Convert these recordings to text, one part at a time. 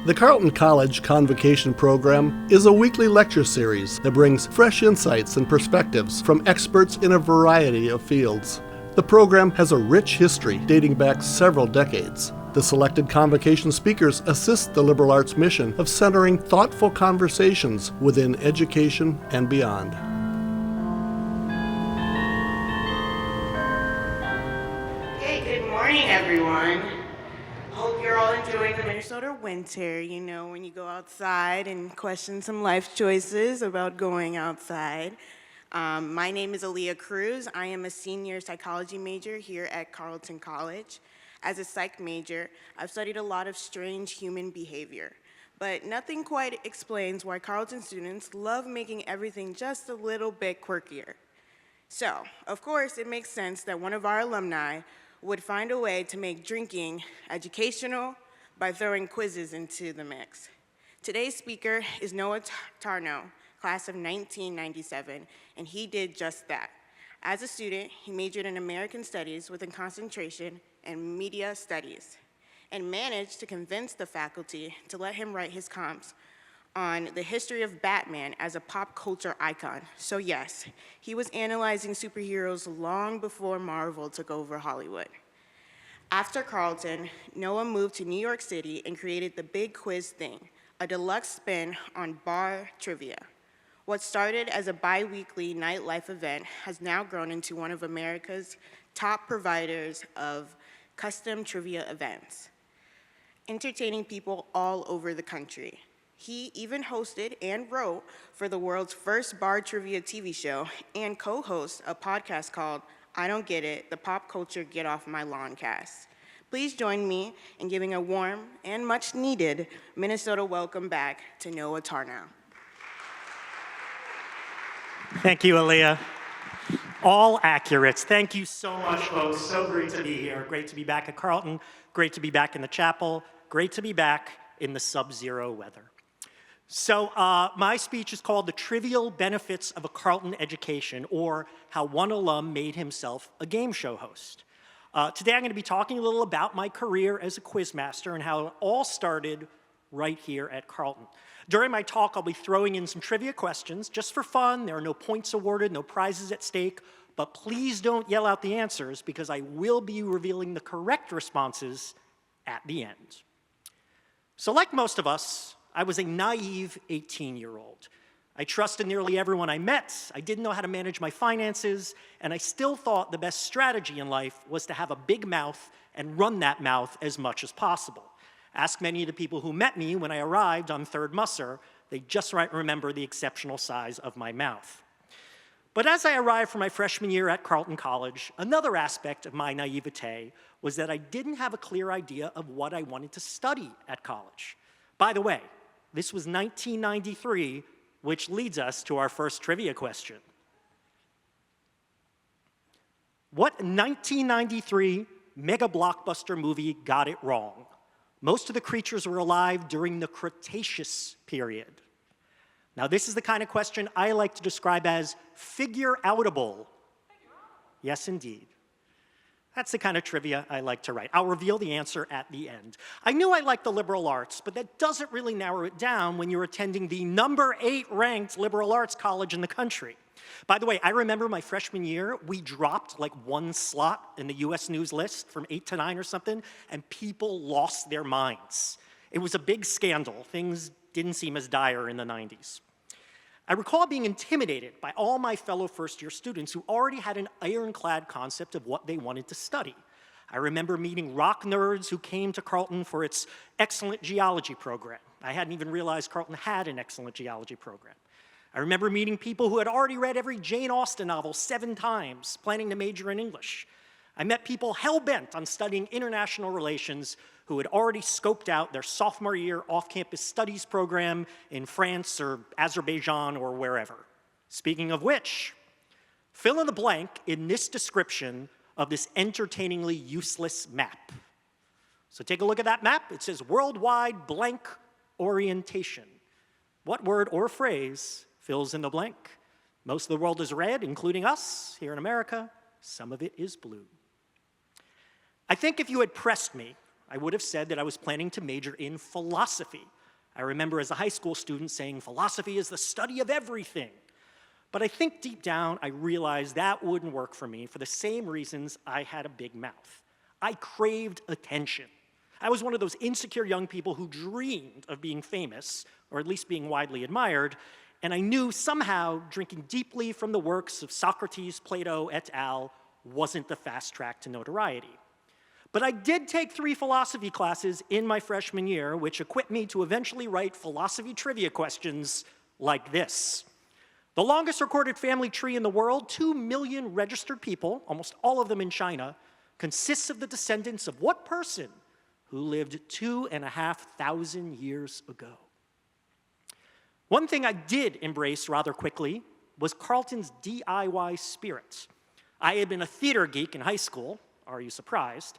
The Carleton College Convocation program is a weekly lecture series that brings fresh insights and perspectives from experts in a variety of fields. The program has a rich history dating back several decades. The selected Convocation speakers assist the liberal arts mission of centering thoughtful conversations within education and beyond. Okay, good morning, everyone. Hope you're all enjoying the Minnesota winter, when you go outside and question some life choices about going outside. My name is Aaliyah Cruz. I am a senior psychology major here at Carleton College. As a psych major, I've studied a lot of strange human behavior, but nothing quite explains why Carleton students love making everything just a little bit quirkier. So, of course, it makes sense that one of our alumni would find a way to make drinking educational by throwing quizzes into the mix. Today's speaker is Noah Tarnow, class of 1997, and he did just that. As a student, he majored in American Studies with a concentration in Media Studies, and managed to convince the faculty to let him write his comps on the history of Batman as a pop culture icon. So yes, he was analyzing superheroes long before Marvel took over Hollywood. After Carleton, Noah moved to New York City and created the Big Quiz Thing, a deluxe spin on bar trivia. What started as a bi-weekly nightlife event has now grown into one of America's top providers of custom trivia events, entertaining people all over the country. He even hosted and wrote for the world's first bar trivia TV show and co-hosts a podcast called I Don't Get It, the Pop Culture Get Off My Lawn cast. Please join me in giving a warm and much needed Minnesota welcome back to Noah Tarnow. Thank you, Aaliyah. All accurate. Thank you so much, folks. So great to be here. Great to be back at Carleton. Great to be back in the chapel. Great to be back in the sub-zero weather. So my speech is called The Trivial Benefits of a Carleton Education, or How One Alum Made Himself a Game Show Host. Today I'm going to be talking a little about my career as a quizmaster and how it all started right here at Carleton. During my talk, I'll be throwing in some trivia questions just for fun. There are no points awarded, no prizes at stake, but please don't yell out the answers because I will be revealing the correct responses at the end. So like most of us, I was a naive 18-year-old. I trusted nearly everyone I met. I didn't know how to manage my finances, and I still thought the best strategy in life was to have a big mouth and run that mouth as much as possible. Ask many of the people who met me when I arrived on 3rd Musser. They just might remember the exceptional size of my mouth. But as I arrived for my freshman year at Carleton College, another aspect of my naivete was that I didn't have a clear idea of what I wanted to study at college. By the way, this was 1993, which leads us to our first trivia question. What 1993 mega blockbuster movie got it wrong? Most of the creatures were alive during the Cretaceous period. Now, this is the kind of question I like to describe as figure-outable. Yes, indeed. That's the kind of trivia I like to write. I'll reveal the answer at the end. I knew I liked the liberal arts, but that doesn't really narrow it down when you're attending the number 8 ranked liberal arts college in the country. By the way, I remember my freshman year, we dropped like 1 slot in the US News list from 8 to 9 or something, and people lost their minds. It was a big scandal. Things didn't seem as dire in the 90s. I recall being intimidated by all my fellow first-year students who already had an ironclad concept of what they wanted to study. I remember meeting rock nerds who came to Carleton for its excellent geology program. I hadn't even realized Carleton had an excellent geology program. I remember meeting people who had already read every Jane Austen novel 7 times, planning to major in English. I met people hell-bent on studying international relations who had already scoped out their sophomore year off-campus studies program in France or Azerbaijan or wherever. Speaking of which, fill in the blank in this description of this entertainingly useless map. So take a look at that map. It says worldwide blank orientation. What word or phrase fills in the blank? Most of the world is red, including us here in America. Some of it is blue. I think if you had pressed me, I would have said that I was planning to major in philosophy, I remember as a high school student saying philosophy is the study of everything. But I think deep down I realized that wouldn't work for me for the same reasons I had a big mouth. I craved attention. I was one of those insecure young people who dreamed of being famous, or at least being widely admired, and I knew somehow drinking deeply from the works of Socrates, Plato, et al. Wasn't the fast track to notoriety. But I did take 3 philosophy classes in my freshman year, which equipped me to eventually write philosophy trivia questions like this. The longest recorded family tree in the world, 2 million registered people, almost all of them in China, consists of the descendants of what person who lived 2,500 years ago? One thing I did embrace rather quickly was Carleton's DIY spirit. I had been a theater geek in high school, are you surprised?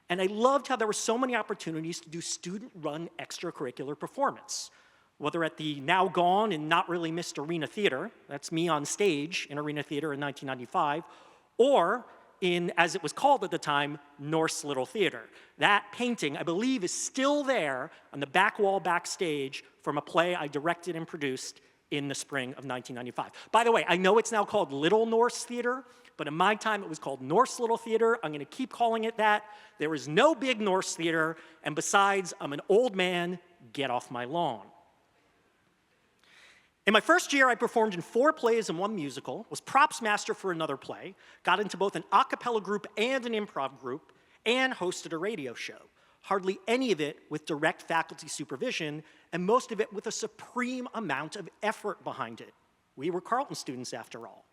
And I loved how there were so many opportunities to do student-run extracurricular performance, whether at the now gone and not really missed Arena Theater, that's me on stage in Arena Theater in 1995, or in, as it was called at the time, Norse Little Theater. That painting, I believe, is still there on the back wall backstage from a play I directed and produced in the spring of 1995. By the way, I know it's now called Little Norse Theater, but in my time it was called Norse Little Theater. I'm gonna keep calling it that. There is no big Norse theater, and besides, I'm an old man, get off my lawn. In my first year, I performed in 4 plays and 1 musical, was props master for another play, got into both an a cappella group and an improv group, and hosted a radio show. Hardly any of it with direct faculty supervision, and most of it with a supreme amount of effort behind it. We were Carleton students, after all.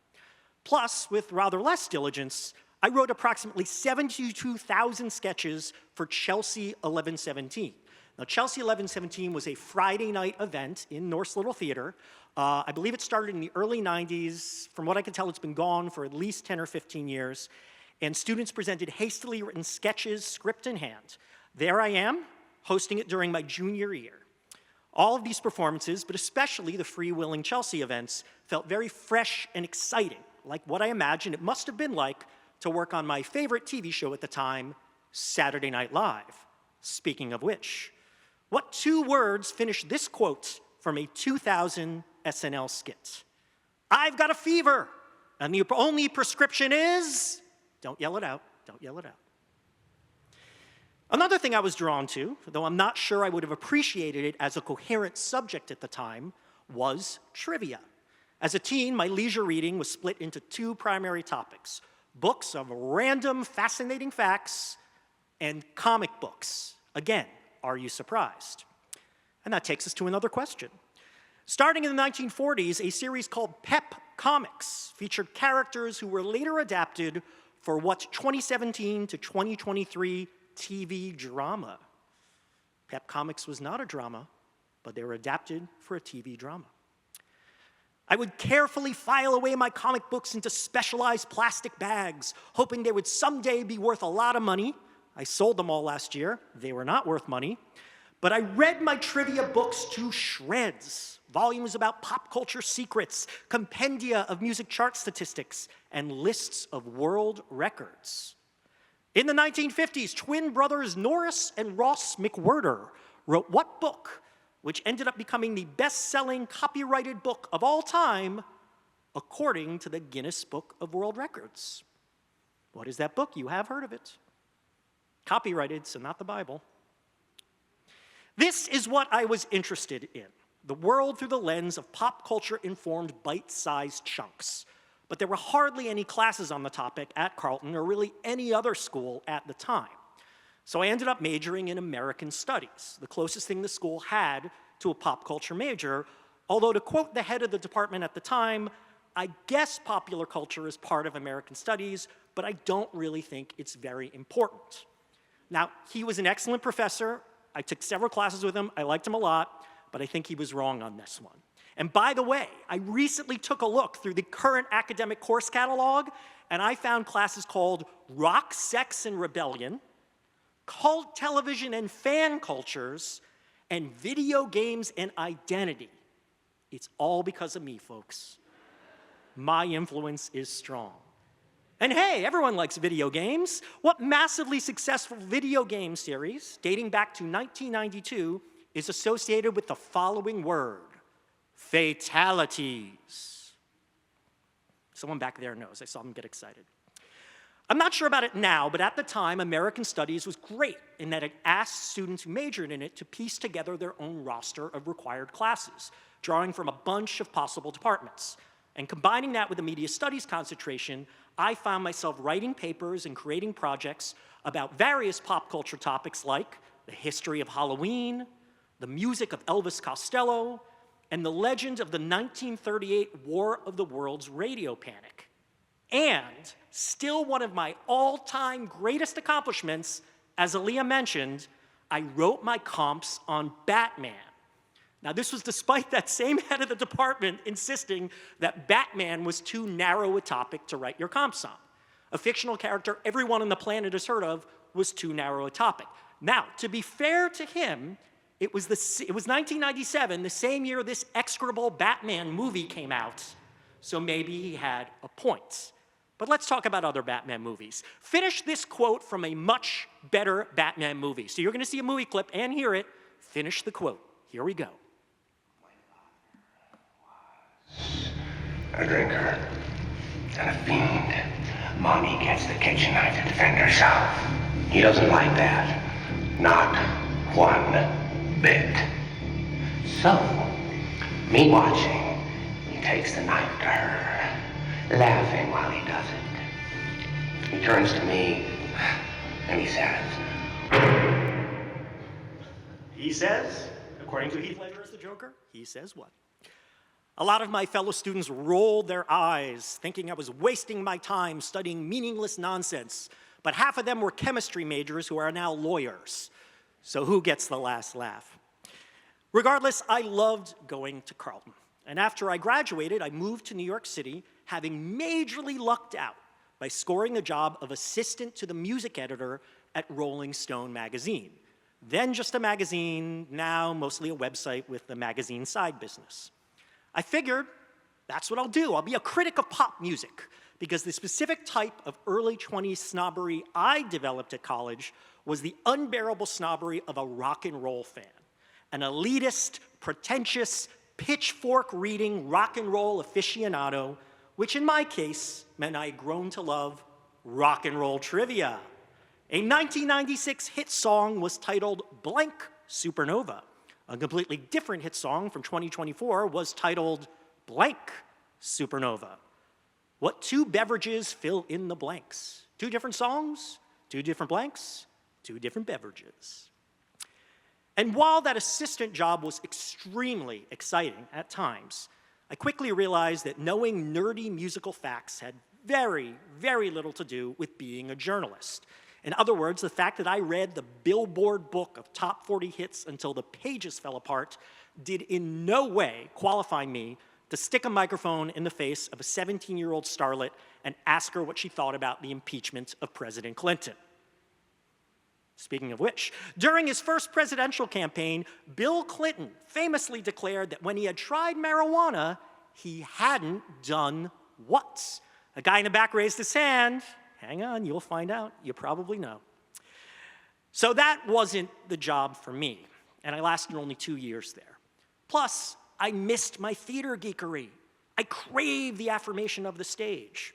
Plus, with rather less diligence, I wrote approximately 72,000 sketches for Chelsea 1117. Now, Chelsea 1117 was a Friday night event in Norse Little Theater. I believe it started in the early 90s. From what I can tell, it's been gone for at least 10 or 15 years. And students presented hastily written sketches, script in hand. There I am, hosting it during my junior year. All of these performances, but especially the freewheeling Chelsea events, felt very fresh and exciting, like what I imagined it must have been like to work on my favorite TV show at the time, Saturday Night Live. Speaking of which, what 2 words finish this quote from a 2000 SNL skit? I've got a fever, and the only prescription is, don't yell it out, don't yell it out. Another thing I was drawn to, though I'm not sure I would have appreciated it as a coherent subject at the time, was trivia. As a teen, my leisure reading was split into 2 primary topics: books of random, fascinating facts, and comic books. Again, are you surprised? And that takes us to another question. Starting in the 1940s, a series called Pep Comics featured characters who were later adapted for what 2017 to 2023 TV drama. Pep Comics was not a drama, but they were adapted for a TV drama. I would carefully file away my comic books into specialized plastic bags, hoping they would someday be worth a lot of money. I sold them all last year. They were not worth money. But I read my trivia books to shreds. Volumes about pop culture secrets, compendia of music chart statistics, and lists of world records. In the 1950s, twin brothers Norris and Ross McWhirter wrote what book, which ended up becoming the best-selling copyrighted book of all time, according to the Guinness Book of World Records? What is that book? You have heard of it. Copyrighted, so not the Bible. This is what I was interested in, the world through the lens of pop culture-informed bite-sized chunks. But there were hardly any classes on the topic at Carleton or really any other school at the time. So I ended up majoring in American Studies, the closest thing the school had to a pop culture major, although to quote the head of the department at the time, I guess popular culture is part of American Studies, but I don't really think it's very important. Now, he was an excellent professor. I took several classes with him. I liked him a lot, but I think he was wrong on this one. And by the way, I recently took a look through the current academic course catalog, and I found classes called Rock, Sex, and Rebellion, Cult Television and Fan Cultures, and Video Games and Identity. It's all because of me, folks. My influence is strong. And hey, everyone likes video games. What massively successful video game series, dating back to 1992, is associated with the following word: fatalities. Someone back there knows. I saw them get excited. I'm not sure about it now, but at the time, American Studies was great in that it asked students who majored in it to piece together their own roster of required classes, drawing from a bunch of possible departments. And combining that with the media studies concentration, I found myself writing papers and creating projects about various pop culture topics like the history of Halloween, the music of Elvis Costello, and the legend of the 1938 War of the Worlds radio panic. And still one of my all-time greatest accomplishments, as Aaliyah mentioned, I wrote my comps on Batman. Now, this was despite that same head of the department insisting that Batman was too narrow a topic to write your comps on. A fictional character everyone on the planet has heard of was too narrow a topic. Now, to be fair to him, it was 1997, the same year this execrable Batman movie came out, so maybe he had a point. But let's talk about other Batman movies. Finish this quote from a much better Batman movie. So you're going to see a movie clip and hear it. Finish the quote. Here we go. A drinker and a fiend. Mommy gets the kitchen knife to defend herself. He doesn't like that. Not one bit. So, me watching, he takes the knife to her, laughing while he does it. He turns to me and he says, According to Heath Ledger as the Joker, he says what? A lot of my fellow students rolled their eyes, thinking I was wasting my time studying meaningless nonsense, but half of them were chemistry majors who are now lawyers. So who gets the last laugh? Regardless, I loved going to Carleton. And after I graduated, I moved to New York City, having majorly lucked out by scoring the job of assistant to the music editor at Rolling Stone magazine. Then just a magazine, now mostly a website with the magazine side business. I figured that's what I'll do. I'll be a critic of pop music, because the specific type of early 20s snobbery I developed at college was the unbearable snobbery of a rock and roll fan, an elitist, pretentious, pitchfork-reading rock and roll aficionado, which in my case meant I had grown to love rock and roll trivia. A 1996 hit song was titled Blank Supernova. A completely different hit song from 2024 was titled Blank Supernova. What two beverages fill in the blanks? Two different songs, two different blanks, two different beverages. And while that assistant job was extremely exciting at times, I quickly realized that knowing nerdy musical facts had very, very little to do with being a journalist. In other words, the fact that I read the Billboard book of top 40 hits until the pages fell apart did in no way qualify me to stick a microphone in the face of a 17-year-old starlet and ask her what she thought about the impeachment of President Clinton. Speaking of which, during his first presidential campaign, Bill Clinton famously declared that when he had tried marijuana, he hadn't done what? A guy in the back raised his hand. Hang on, you'll find out. You probably know. So that wasn't the job for me, and I lasted only 2 years there. Plus, I missed my theater geekery. I craved the affirmation of the stage.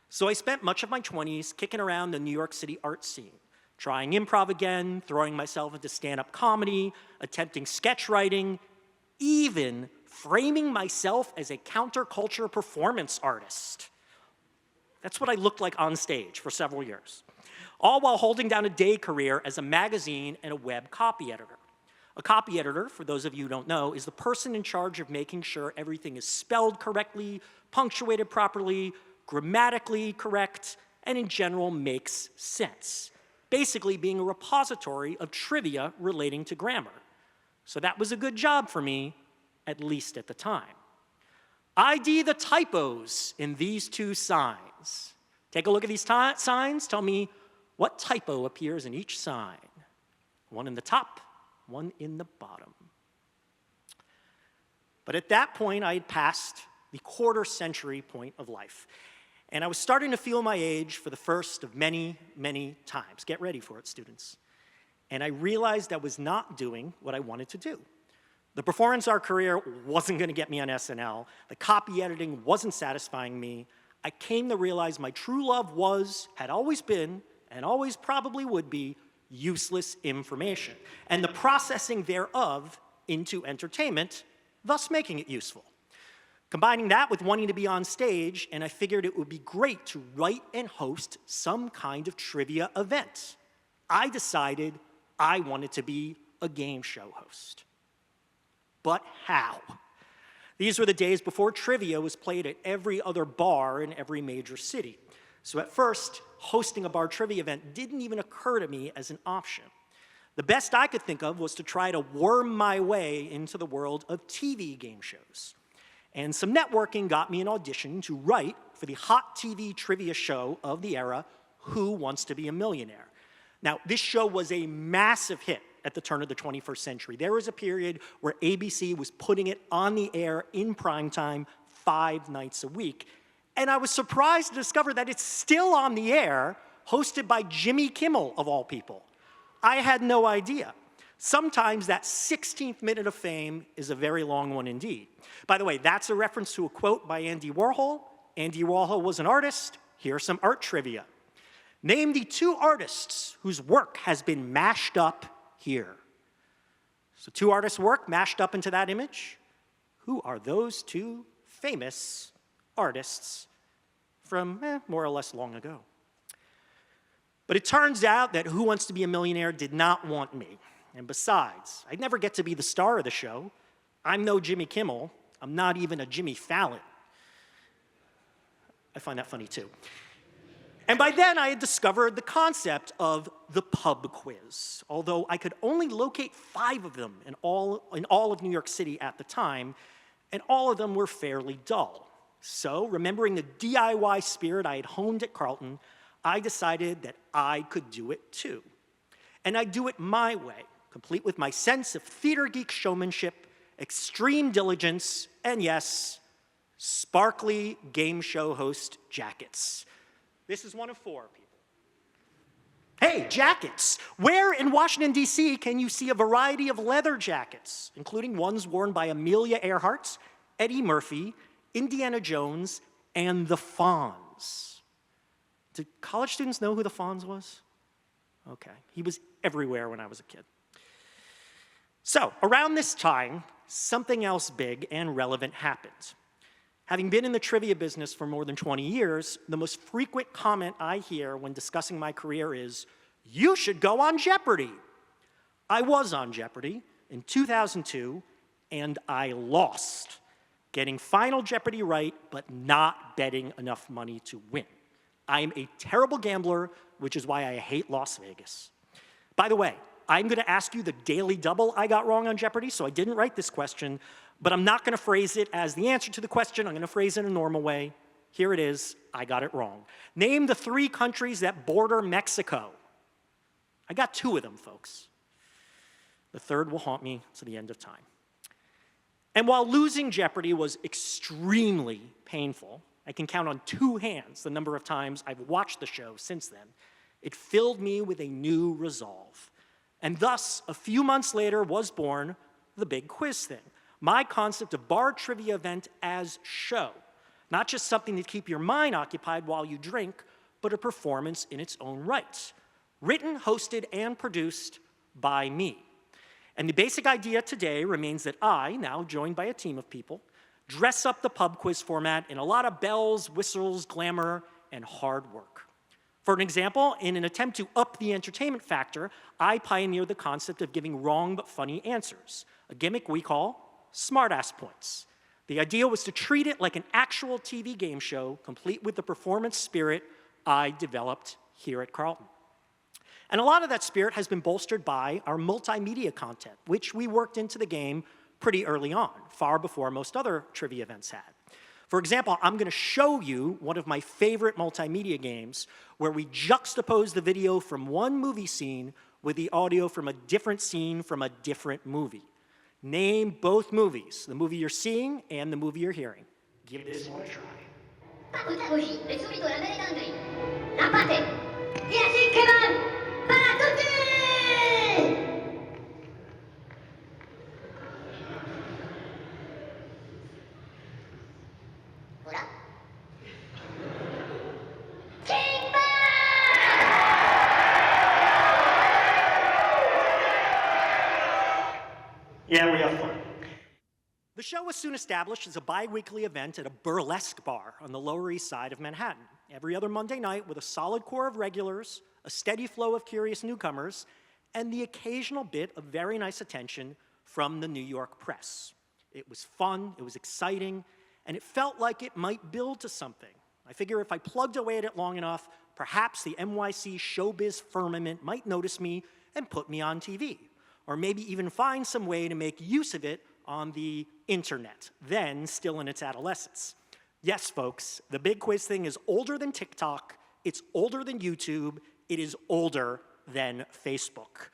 So I spent much of my 20s kicking around the New York City art scene, trying improv again, throwing myself into stand-up comedy, attempting sketch writing, even framing myself as a counterculture performance artist. That's what I looked like on stage for several years, all while holding down a day career as a magazine and a web copy editor. A copy editor, for those of you who don't know, is the person in charge of making sure everything is spelled correctly, punctuated properly, grammatically correct, and in general makes sense. Basically being a repository of trivia relating to grammar. So that was a good job for me, at least at the time. ID the typos in these two signs. Take a look at these signs. Tell me what typo appears in each sign. One in the top, one in the bottom. But at that point, I had passed the quarter-century point of life. And I was starting to feel my age for the first of many, many times. Get ready for it, students. and I realized I was not doing what I wanted to do. The performance art career wasn't going to get me on SNL. The copy editing wasn't satisfying me. I came to realize my true love was, had always been, and always probably would be, useless information, and the processing thereof into entertainment, thus making it useful. Combining that with wanting to be on stage, and I figured it would be great to write and host some kind of trivia event. I decided I wanted to be a game show host. But how? These were the days before trivia was played at every other bar in every major city. So at first, hosting a bar trivia event didn't even occur to me as an option. The best I could think of was to try to worm my way into the world of TV game shows. And some networking got me an audition to write for the hot TV trivia show of the era, Who Wants to Be a Millionaire? Now, this show was a massive hit at the turn of the 21st century. There was a period where ABC was putting it on the air in prime time 5 nights a week. And I was surprised to discover that it's still on the air, hosted by Jimmy Kimmel, of all people. I had no idea. Sometimes that 16th minute of fame is a very long one indeed. By the way, that's a reference to a quote by Andy Warhol. Andy Warhol was an artist. Here's some art trivia. Name the 2 artists whose work has been mashed up here. So 2 artists' work mashed up into that image. Who are those 2 famous artists from more or less long ago? But it turns out that Who Wants to Be a Millionaire did not want me. And besides, I'd never get to be the star of the show. I'm no Jimmy Kimmel. I'm not even a Jimmy Fallon. I find that funny too. And by then, I had discovered the concept of the pub quiz, although I could only locate 5 of them in all of New York City at the time, and all of them were fairly dull. So, remembering the DIY spirit I had honed at Carleton, I decided that I could do it too. And I'd do it my way, complete with my sense of theater geek showmanship, extreme diligence, and yes, sparkly game show host jackets. This is one of 4 people. Hey, jackets! Where in Washington, D.C. can you see a variety of leather jackets, including ones worn by Amelia Earhart, Eddie Murphy, Indiana Jones, and the Fonz? Did college students know who the Fonz was? Okay, he was everywhere when I was a kid. So, around this time, something else big and relevant happened. Having been in the trivia business for more than 20 years, the most frequent comment I hear when discussing my career is, "You should go on Jeopardy!" I was on Jeopardy in 2002, and I lost, getting Final Jeopardy right, but not betting enough money to win. I am a terrible gambler, which is why I hate Las Vegas. By the way, I'm going to ask you the daily double I got wrong on Jeopardy, so I didn't write this question, but I'm not going to phrase it as the answer to the question. I'm going to phrase it in a normal way. Here it is. I got it wrong. Name the 3 countries that border Mexico. I got 2 of them, folks. The 3rd will haunt me to the end of time. And while losing Jeopardy was extremely painful, I can count on 2 hands the number of times I've watched the show since then. It filled me with a new resolve. And thus, a few months later was born the Big Quiz Thing, my concept of bar trivia event as show. Not just something to keep your mind occupied while you drink, but a performance in its own right. Written, hosted, and produced by me. And the basic idea today remains that I, now joined by a team of people, dress up the pub quiz format in a lot of bells, whistles, glamour, and hard work. For an example, in an attempt to up the entertainment factor, I pioneered the concept of giving wrong but funny answers, a gimmick we call smartass points. The idea was to treat it like an actual TV game show, complete with the performance spirit I developed here at Carleton. And a lot of that spirit has been bolstered by our multimedia content, which we worked into the game pretty early on, far before most other trivia events had. For example, I'm going to show you one of my favorite multimedia games where we juxtapose the video from one movie scene with the audio from a different scene from a different movie. Name both movies, the movie you're seeing and the movie you're hearing. Give this one a try. Yeah, we have fun. The show was soon established as a bi-weekly event at a burlesque bar on the Lower East Side of Manhattan, every other Monday night with a solid core of regulars, a steady flow of curious newcomers, and the occasional bit of very nice attention from the New York press. It was fun, it was exciting, and it felt like it might build to something. I figure if I plugged away at it long enough, perhaps the NYC showbiz firmament might notice me and put me on TV, or maybe even find some way to make use of it on the internet, then still in its adolescence. Yes, folks, the big quiz thing is older than TikTok, it's older than YouTube, it is older than Facebook.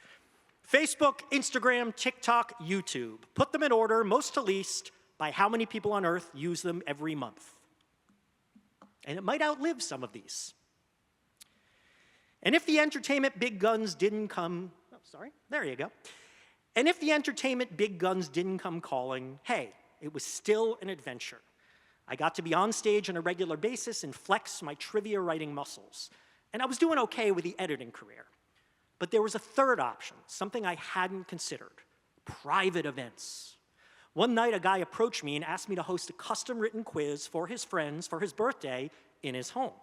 Facebook, Instagram, TikTok, YouTube. Put them in order, most to least, by how many people on Earth use them every month. And it might outlive some of these. And if the entertainment big guns didn't come, oh, sorry, there you go. And if the entertainment big guns didn't come calling, hey, it was still an adventure. I got to be on stage on a regular basis and flex my trivia writing muscles. And I was doing okay with the editing career. But there was a third option, something I hadn't considered: private events. One night, a guy approached me and asked me to host a custom-written quiz for his friends for his birthday in his home.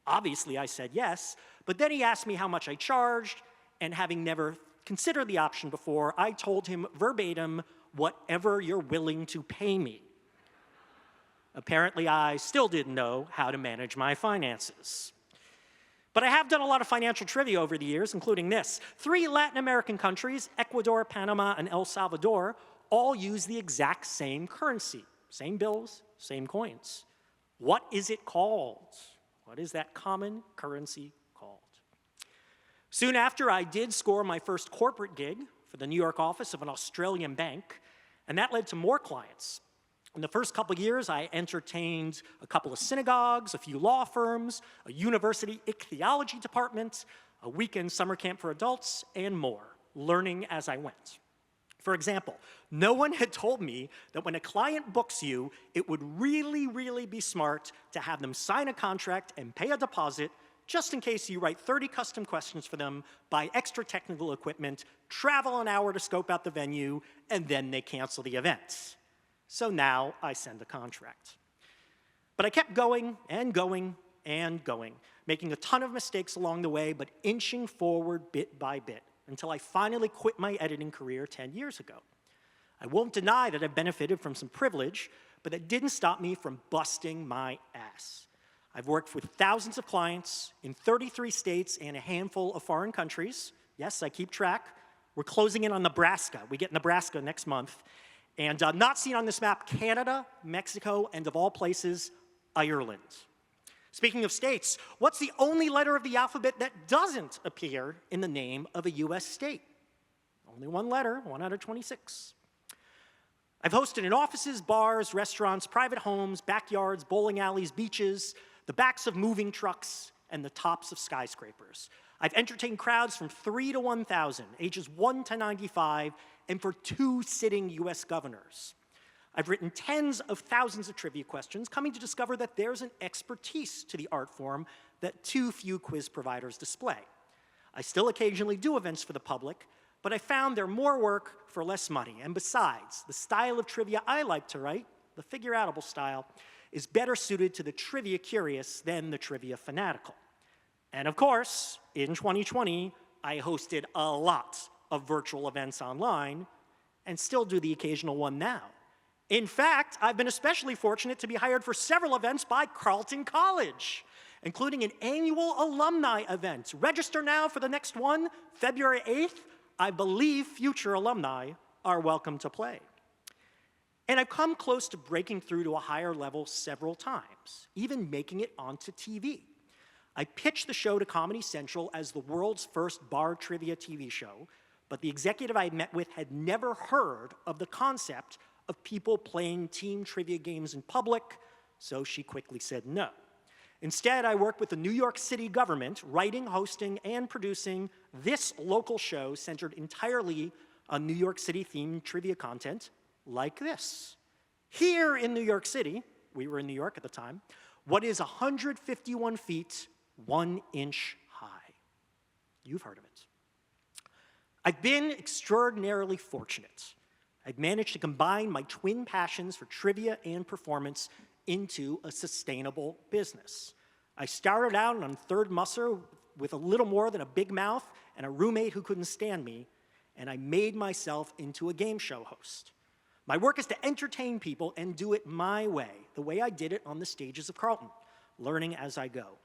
Obviously, I said yes, but then he asked me how much I charged, and having never considered the option before, I told him verbatim, "Whatever you're willing to pay me." Apparently, I still didn't know how to manage my finances. But I have done a lot of financial trivia over the years, including this. 3 Latin American countries, Ecuador, Panama, and El Salvador, all use the exact same currency. Same bills, same coins. What is it called? What is that common currency called? Soon after, I did score my first corporate gig for the New York office of an Australian bank, and that led to more clients. In the first couple of years, I entertained a couple of synagogues, a few law firms, a university ichthyology department, a weekend summer camp for adults, and more, learning as I went. For example, no one had told me that when a client books you, it would really be smart to have them sign a contract and pay a deposit just in case you write 30 custom questions for them, buy extra technical equipment, travel an hour to scope out the venue, and then they cancel the event. So now I send a contract. But I kept going and going and going, making a ton of mistakes along the way, but inching forward bit by bit, until I finally quit my editing career 10 years ago. I won't deny that I've benefited from some privilege, but that didn't stop me from busting my ass. I've worked with thousands of clients in 33 states and a handful of foreign countries. Yes, I keep track. We're closing in on Nebraska. We get Nebraska next month. And not seen on this map, Canada, Mexico, and of all places, Ireland. Speaking of states, what's the only letter of the alphabet that doesn't appear in the name of a US state? Only one letter, 1 out of 26. I've hosted in offices, bars, restaurants, private homes, backyards, bowling alleys, beaches, the backs of moving trucks, and the tops of skyscrapers. I've entertained crowds from 3 to 1,000, ages 1 to 95, and for 2 sitting US governors. I've written tens of thousands of trivia questions, coming to discover that there's an expertise to the art form that too few quiz providers display. I still occasionally do events for the public, but I found they're more work for less money. And besides, the style of trivia I like to write, the figure-outable style, is better suited to the trivia curious than the trivia fanatical. And of course, in 2020, I hosted a lot of virtual events online, and still do the occasional one now. In fact, I've been especially fortunate to be hired for several events by Carleton College, including an annual alumni event. Register now for the next one, February 8th. I believe future alumni are welcome to play. And I've come close to breaking through to a higher level several times, even making it onto TV. I pitched the show to Comedy Central as the world's first bar trivia TV show, but the executive I had met with had never heard of the concept of people playing team trivia games in public, so she quickly said no. Instead, I worked with the New York City government, writing, hosting, and producing this local show centered entirely on New York City-themed trivia content like this. Here in New York City, we were in New York at the time, what is 151 feet, 1 inch high? You've heard of it. I've been extraordinarily fortunate. I've managed to combine my twin passions for trivia and performance into a sustainable business. I started out on third musser with a little more than a big mouth and a roommate who couldn't stand me, and I made myself into a game show host. My work is to entertain people and do it my way, the way I did it on the stages of Carleton, learning as I go.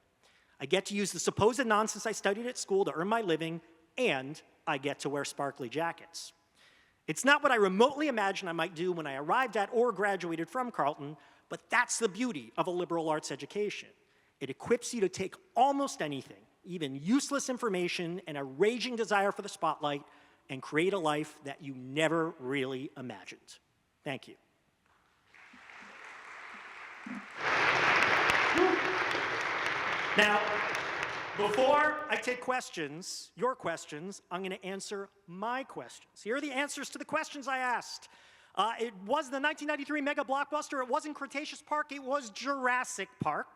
I get to use the supposed nonsense I studied at school to earn my living, and I get to wear sparkly jackets. It's not what I remotely imagined I might do when I arrived at or graduated from Carleton, but that's the beauty of a liberal arts education. It equips you to take almost anything, even useless information and a raging desire for the spotlight, and create a life that you never really imagined. Thank you. Now, before I take questions, your questions, I'm going to answer my questions. Here are the answers to the questions I asked. It was the 1993 mega blockbuster. It wasn't Cretaceous Park. It was Jurassic Park.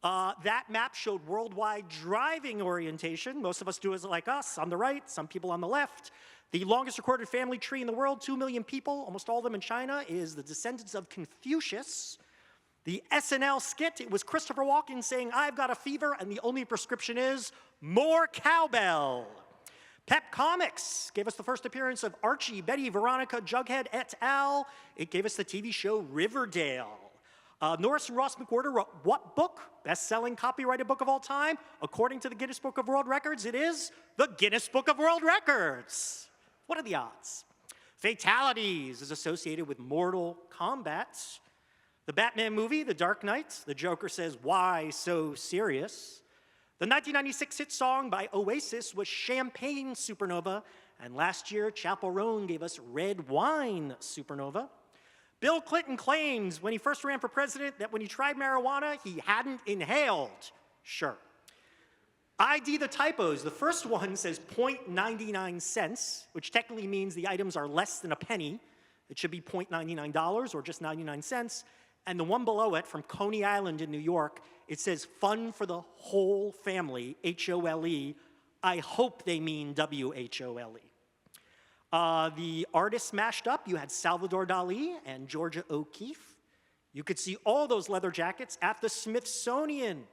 That map showed worldwide driving orientation. Most of us do it like us, on the right, some people on the left. The longest recorded family tree in the world, 2 million people, almost all of them in China, is the descendants of Confucius. The SNL skit, it was Christopher Walken saying, "I've got a fever," and the only prescription is more cowbell. Pep Comics gave us the first appearance of Archie, Betty, Veronica, Jughead, et al. It gave us the TV show Riverdale. Norris and Ross McWhorter wrote what book? Best-selling copyrighted book of all time? According to the Guinness Book of World Records, it is the Guinness Book of World Records. What are the odds? Fatalities is associated with Mortal Kombat. The Batman movie, The Dark Knight, the Joker says, "Why so serious?" The 1996 hit song by Oasis was Champagne Supernova, and last year, Chappell Roan gave us Red Wine Supernova. Bill Clinton claims when he first ran for president that when he tried marijuana, he hadn't inhaled. Sure. ID the typos. The first one says 0.99 cents, which technically means the items are less than a penny. It should be $0.99 or just 99 cents. And the one below it from Coney Island in New York, it says fun for the whole family, H-O-L-E. I hope they mean W-H-O-L-E. The artists mashed up, you had Salvador Dali and Georgia O'Keeffe. You could see all those leather jackets at the Smithsonian.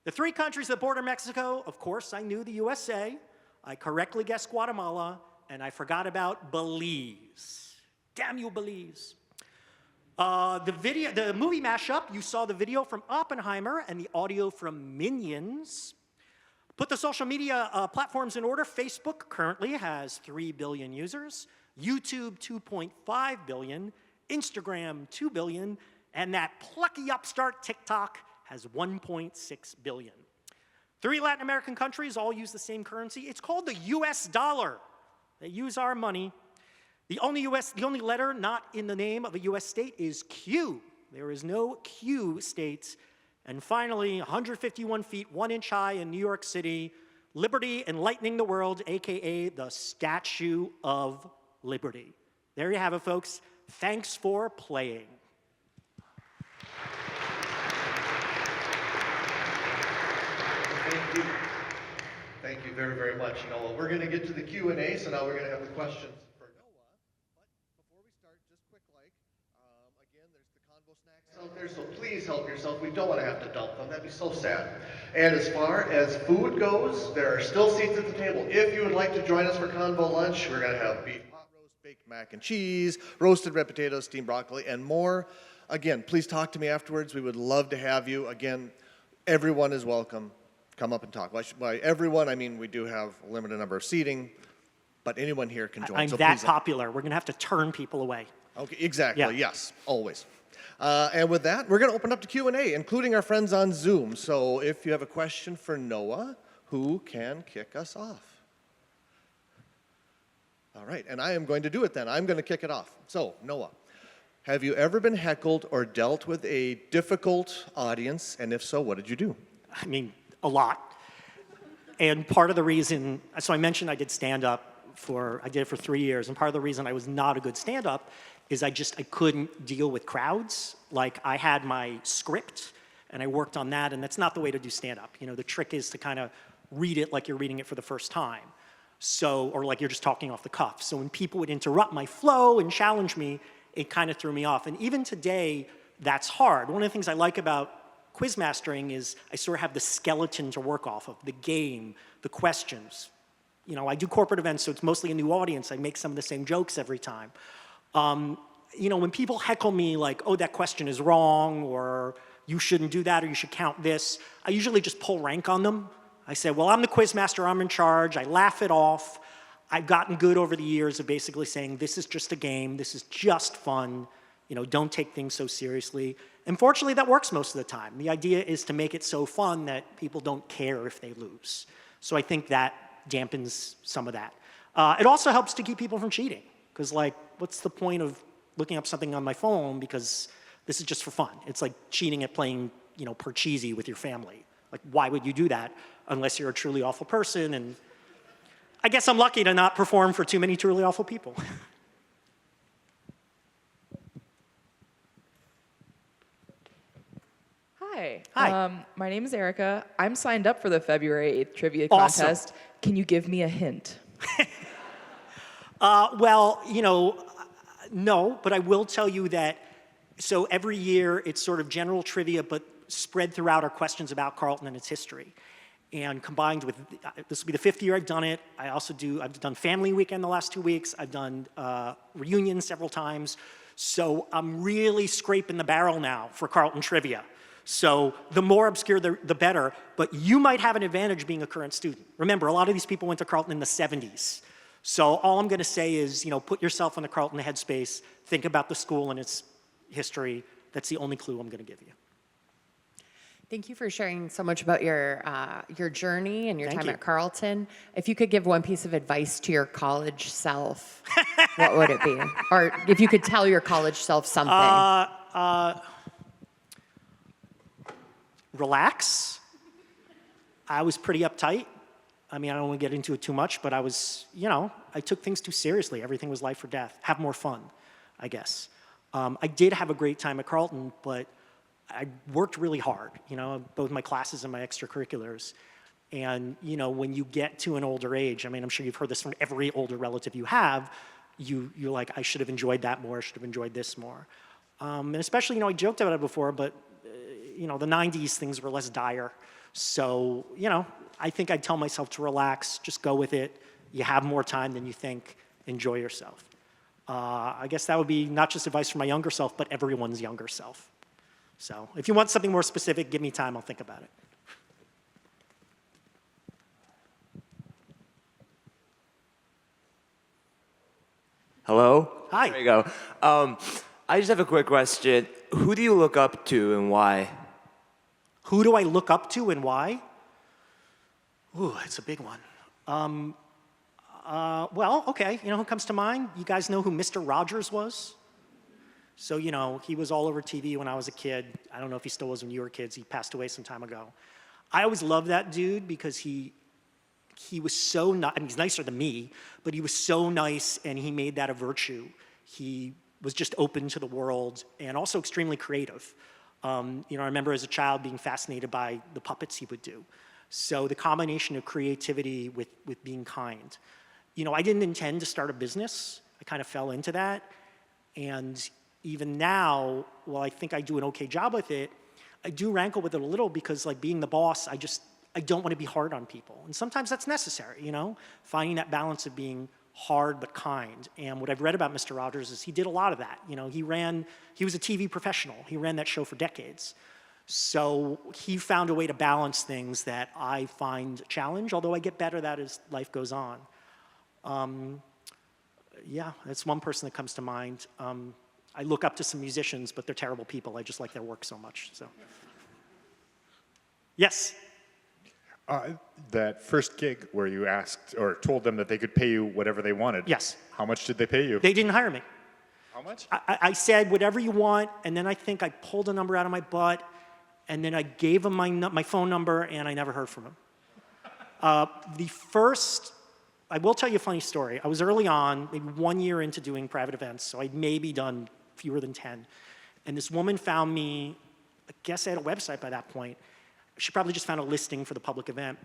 The three countries that border Mexico, of course, I knew the USA. I correctly guessed Guatemala, and I forgot about Belize. Damn you, Belize. The movie mashup, you saw the video from Oppenheimer and the audio from Minions. Put the social media platforms in order. Facebook currently has 3 billion users, YouTube 2.5 billion, Instagram 2 billion, and that plucky upstart TikTok has 1.6 billion. 3 Latin American countries all use the same currency. It's called the US dollar. They use our money. The only letter not in the name of a US state is Q. There is no Q state. And finally, 151 feet, 1 inch high in New York City, Liberty enlightening the world, AKA the Statue of Liberty. There you have it, folks. Thanks for playing. Thank you. Thank you very, very much, Noah. We're going to get to the Q&A, so now we're going to have the questions for Noah. But before we start, just quick again, there's the Convo snacks out there, so please help yourself. We don't want to have to dump them. That'd be so sad. And as far as food goes, there are still seats at the table. If you would like to join us for Convo lunch, we're going to have beef pot roast, baked mac and cheese, roasted red potatoes, steamed broccoli, and more. Again, please talk to me afterwards. We would love to have you. Again, everyone is welcome. Come up and talk. By everyone, I mean we do have a limited number of seating, but anyone here can join. I'm so that please, popular. We're going to have to turn people away. Okay, exactly. Yeah. Yes, always. And with that, we're going to open up to Q&A, including our friends on Zoom. So if you have a question for Noah, who can kick us off? All right, and I am going to do it then. I'm going to kick it off. So, Noah, have you ever been heckled or dealt with a difficult audience? And if so, what did you do? I mean, a lot. And part of the reason, so I mentioned I did stand-up I did it for 3 years, and part of the reason I was not a good stand-up is I couldn't deal with crowds. Like, I had my script, and I worked on that, and that's not the way to do stand-up. You know, the trick is to kind of read it like you're reading it for the first time. So, or like you're just talking off the cuff. So when people would interrupt my flow and challenge me, it kind of threw me off. And even today, that's hard. One of the things I like about quizmastering is I sort of have the skeleton to work off of, the game, the questions. You know, I do corporate events, so it's mostly a new audience. I make some of the same jokes every time. You know, when people heckle me like, oh, that question is wrong, or you shouldn't do that, or you should count this, I usually just pull rank on them. I say, well, I'm the quizmaster, I'm in charge. I laugh it off. I've gotten good over the years of basically saying, this is just a game, this is just fun, you know, don't take things so seriously. And fortunately, that works most of the time. The idea is to make it so fun that people don't care if they lose. So I think that dampens some of that. It also helps to keep people from cheating, because like, what's the point of looking up something on my phone because this is just for fun? It's like cheating at playing, you know, Parcheesi with your family. Like, why would you do that unless you're a truly awful person? And I guess I'm lucky to not perform for too many truly awful people. Hi. Hi. My name is Erica. I'm signed up for the February 8th trivia Awesome. contest. Can you give me a hint? Well, you know, no, but I will tell you that, so every year it's sort of general trivia, but spread throughout are questions about Carleton and its history. And combined with, this will be the 5th year I've done it. I've done Family Weekend the last 2 weeks. I've done reunions several times. So I'm really scraping the barrel now for Carleton trivia. So the more obscure, the better. But you might have an advantage being a current student. Remember, a lot of these people went to Carleton in the 70s. So all I'm going to say is, you know, put yourself in the Carleton headspace. Think about the school and its history. That's the only clue I'm going to give you. Thank you for sharing so much about your journey and your Thank time you. at Carleton. If you could give one piece of advice to your college self, what would it be? Or if you could tell your college self something. Relax. I was pretty uptight. I mean, I don't want to get into it too much, but I was, you know, I took things too seriously. Everything was life or death. Have more fun, I guess. I did have a great time at Carleton, but I worked really hard, you know, both my classes and my extracurriculars. And, you know, when you get to an older age, I mean, I'm sure you've heard this from every older relative you have, you're like, I should have enjoyed that more, I should have enjoyed this more. And especially, you know, I joked about it before, but, you know, the 90s, things were less dire. So, you know, I think I'd tell myself to relax, just go with it. You have more time than you think, enjoy yourself. I guess that would be not just advice for my younger self, but everyone's younger self. So if you want something more specific, give me time, I'll think about it. Hello? Hi. There you go. I just have a quick question. Who do you look up to and why? Who do I look up to and why? Ooh, it's a big one. Well, okay, you know who comes to mind? You guys know who Mr. Rogers was? So, you know, he was all over TV when I was a kid. I don't know if he still was when you were kids. He passed away some time ago. I always loved that dude because he was so nice. I mean, he's nicer than me, but he was so nice and he made that a virtue. He was just open to the world and also extremely creative. You know, I remember as a child being fascinated by the puppets he would do. So the combination of creativity with being kind. You know, I didn't intend to start a business. I kind of fell into that. And even now, while I think I do an okay job with it, I do rankle with it a little because like being the boss, I don't want to be hard on people. And sometimes that's necessary, you know, finding that balance of being hard but kind. And what I've read about Mr. Rogers is he did a lot of that. You know, he was a TV professional. He ran that show for decades. So he found a way to balance things that I find a challenge, although I get better at that as life goes on. Yeah, that's one person that comes to mind. I look up to some musicians, but they're terrible people. I just like their work so much, so. Yes? That first gig where you asked or told them that they could pay you whatever they wanted. Yes. How much did they pay you? They didn't hire me. How much? I said, whatever you want, and then I think I pulled a number out of my butt, and then I gave them my phone number, and I never heard from him. I will tell you a funny story. I was early on, maybe 1 year into doing private events, so I'd maybe done fewer than 10. And this woman found me, I guess I had a website by that point. She probably just found a listing for the public event.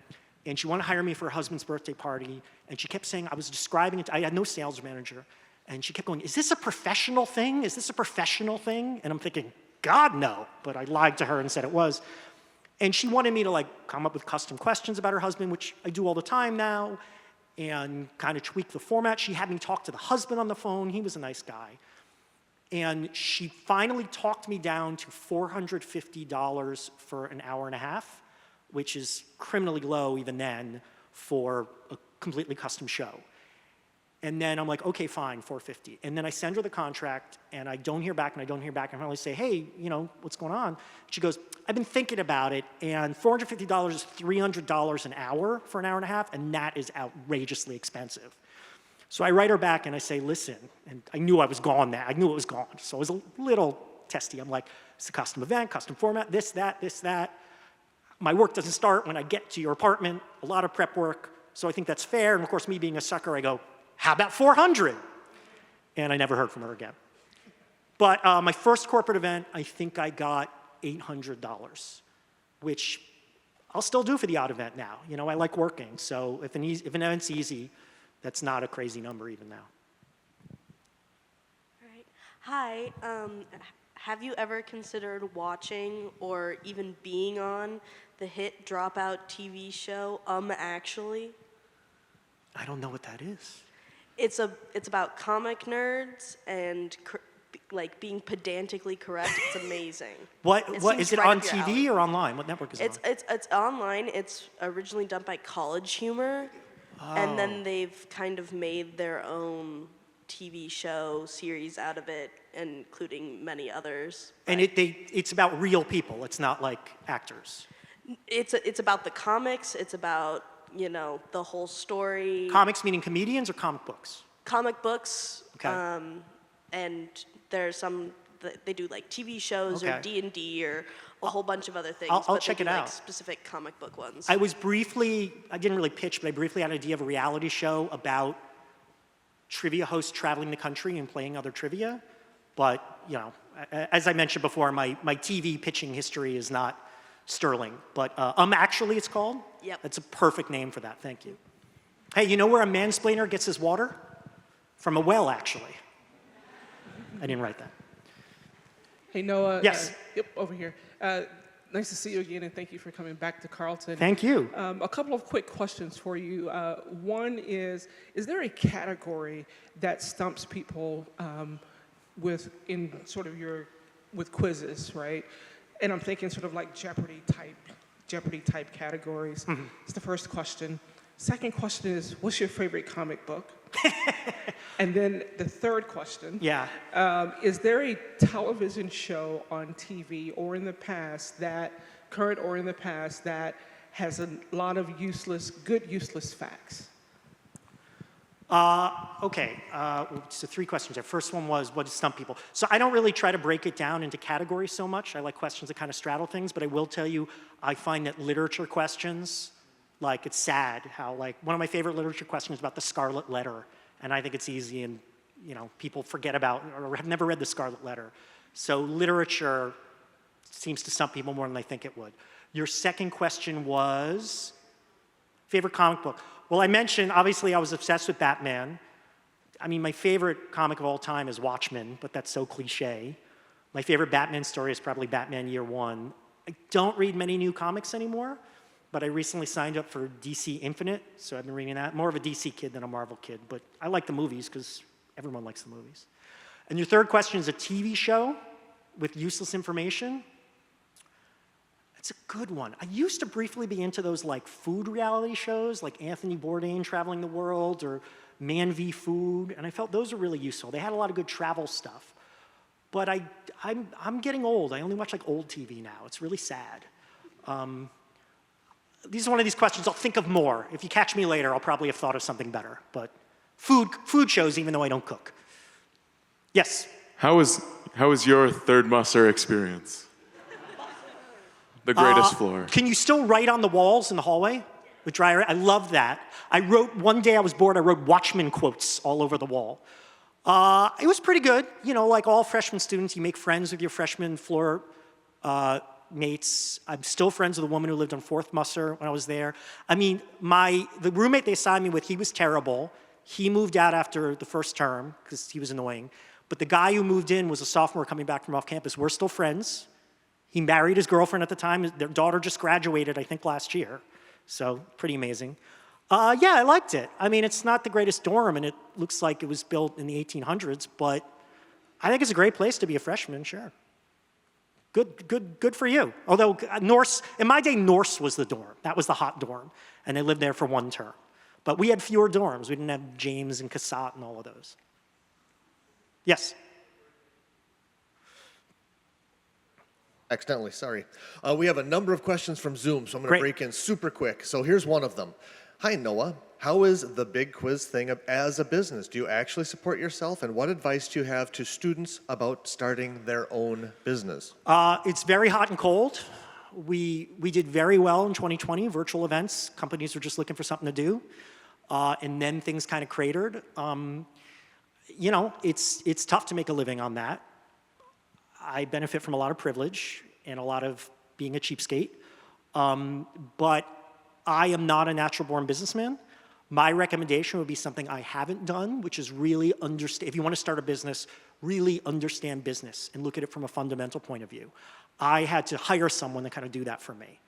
And she wanted to hire me for her husband's birthday party. And she kept saying, I was describing it, I had no sales manager. And she kept going, is this a professional thing? Is this a professional thing? And I'm thinking, God, no. But I lied to her and said it was. And she wanted me to come up with custom questions about her husband, which I do all the time now, and kind of tweak the format. She had me talk to the husband on the phone. He was a nice guy. And she finally talked me down to $450 for an hour and a half, which is criminally low even then for a completely custom show. And then I'm like, okay, fine, $450. And then I send her the contract, and I don't hear back, and I don't hear back. And I finally say, hey, what's going on? She goes, I've been thinking about it, and $450 is $300 an hour for an hour and a half, and that is outrageously expensive. So I write her back, and I say, listen, and I knew I was gone now. I knew it was gone. So I was a little testy. I'm like, it's a custom event, custom format, this, that. My work doesn't start when I get to your apartment, a lot of prep work, so I think that's fair. And of course, me being a sucker, I go, how about 400? And I never heard from her again. But my first corporate event, I think I got $800, which I'll still do for the odd event now. I like working, so if an event's easy, that's not a crazy number even now. All right. Hi, have you ever considered watching or even being on the hit Dropout TV show, Actually? I don't know what that is. It's about comic nerds and being pedantically correct. It's amazing. What is it, on TV or online? What network is it on? It's online. It's originally done by College Humor, and then they've kind of made their own TV show series out of it, including many others. And it's about real people. It's not like actors. It's about the comics. It's about the whole story. Comics meaning comedians or comic books? Comic books. Okay. And there's some, they do TV shows or D&D or a whole bunch of other things. I'll but check they do, it out. Specific comic book ones. I didn't really pitch, but I briefly had an idea of a reality show about trivia hosts traveling the country and playing other trivia. But, as I mentioned before, my TV pitching history is not sterling. But Actually, it's called? Yep. That's a perfect name for that. Thank you. Hey, you know where a mansplainer gets his water? From a well, actually. I didn't write that. Hey, Noah. Yes. Yep, over here. Nice to see you again, and thank you for coming back to Carleton. Thank you. A couple of quick questions for you. One is there a category that stumps people with quizzes, right? And I'm thinking sort of like Jeopardy type categories. Mm-hmm. It's the first question. Second question is, what's your favorite comic book? And then the third question. Yeah. Is there a television show on TV or in the past current or in the past, that has a lot of good useless facts? Okay, so 3 questions there. First one was, what does stump people? So I don't really try to break it down into categories so much. I like questions that kind of straddle things, but I will tell you, I find that literature questions, it's sad how, one of my favorite literature questions is about the Scarlet Letter, and I think it's easy and, people forget about or have never read the Scarlet Letter. So literature seems to stump people more than I think it would. Your second question was, favorite comic book? Well, I mentioned, obviously, I was obsessed with Batman. I mean, my favorite comic of all time is Watchmen, but that's so cliche. My favorite Batman story is probably Batman Year One. I don't read many new comics anymore, but I recently signed up for DC Infinite, so I've been reading that. More of a DC kid than a Marvel kid, but I like the movies because everyone likes the movies. And your third question is a TV show with useless information. It's a good one. I used to briefly be into those food reality shows, like Anthony Bourdain traveling the world or Man v. Food, and I felt those were really useful. They had a lot of good travel stuff. But I'm getting old. I only watch old TV now. It's really sad. These are one of these questions I'll think of more. If you catch me later, I'll probably have thought of something better. But food shows, even though I don't cook. Yes? How was your third muster experience? The greatest floor. Can you still write on the walls in the hallway with dry erase? I love that. One day I was bored, I wrote Watchmen quotes all over the wall. It was pretty good. Like all freshman students, you make friends with your freshman floor mates. I'm still friends with a woman who lived on 4th Musser when I was there. I mean, the roommate they assigned me with, he was terrible. He moved out after the first term because he was annoying. But the guy who moved in was a sophomore coming back from off campus. We're still friends. He married his girlfriend at the time. Their daughter just graduated, I think, last year. So pretty amazing. Yeah, I liked it. I mean, it's not the greatest dorm, and it looks like it was built in the 1800s, but I think it's a great place to be a freshman, sure. Good for you. Although Norse, in my day, Norse was the dorm. That was the hot dorm, and they lived there for 1 term. But we had fewer dorms. We didn't have James and Cassatt and all of those. Yes? Accidentally, sorry. We have a number of questions from Zoom, so I'm going to break in super quick. So here's one of them. Hi, Noah. How is the big quiz thing as a business? Do you actually support yourself? And what advice do you have to students about starting their own business? It's very hot and cold. We did very well in 2020, virtual events. Companies were just looking for something to do. And then things kind of cratered. You know, it's tough to make a living on that. I benefit from a lot of privilege and a lot of being a cheapskate. But I am not a natural-born businessman. My recommendation would be something I haven't done, which is really understand, if you want to start a business, really understand business and look at it from a fundamental point of view. I had to hire someone to kind of do that for me,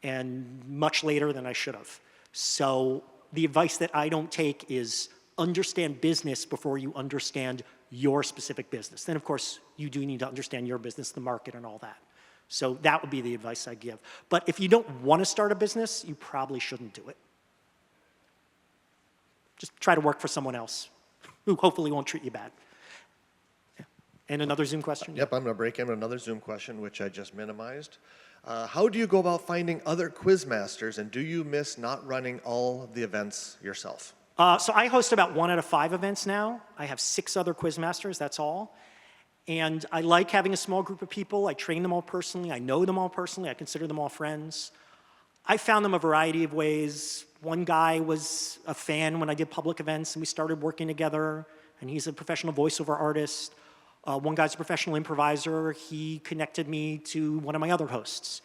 and much later than I should have. So the advice that I don't take is understand business before you understand your specific business. Then, of course, you do need to understand your business, the market, and all that. So that would be the advice I give. But if you don't want to start a business, you probably shouldn't do it. Just try to work for someone else who hopefully won't treat you bad. Yeah. And another Zoom question? Yep, I'm going to break in with another Zoom question, which I just minimized. How do you go about finding other quizmasters, and do you miss not running all the events yourself? So I host about 1 out of 5 events now. I have 6 other quizmasters, that's all. And I like having a small group of people. I train them all personally. I know them all personally. I consider them all friends. I found them a variety of ways. One guy was a fan when I did public events, and we started working together, and he's a professional voiceover artist. One guy's a professional improviser. He connected me to one of my other hosts.